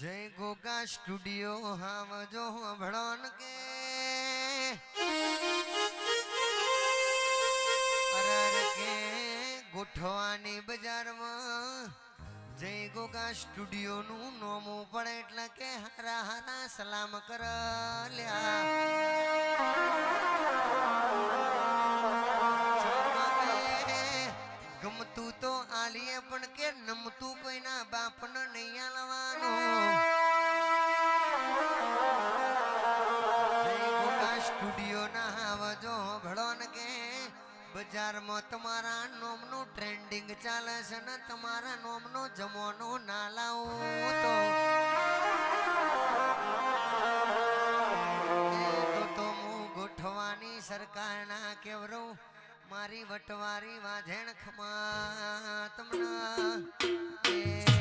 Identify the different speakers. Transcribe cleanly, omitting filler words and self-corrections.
Speaker 1: જય ગોગા સ્ટુડિયો હાવજો ભણોન કે અરર કે ગોઠવાની બજારમાં જય ગોગા સ્ટુડિયો નું નોમું પડે એટલે કે હારા હારા સલામ કર લ્યા ગમતું તો આલીએ પણ કે નમતું કોઈના બાપને નહીં આલવાનું જય ગોગા સ્ટુડિયો ના આવજો ભળોન કે બજારમાં તમારા નોમનું ટ્રેન્ડિંગ ચાલે છે ને તમારા નોમનો જમવાનો ના લાવું તો હું ગોઠવાની સરકારના કેવરું મારી વટવારી વાજેણ ખમા તમને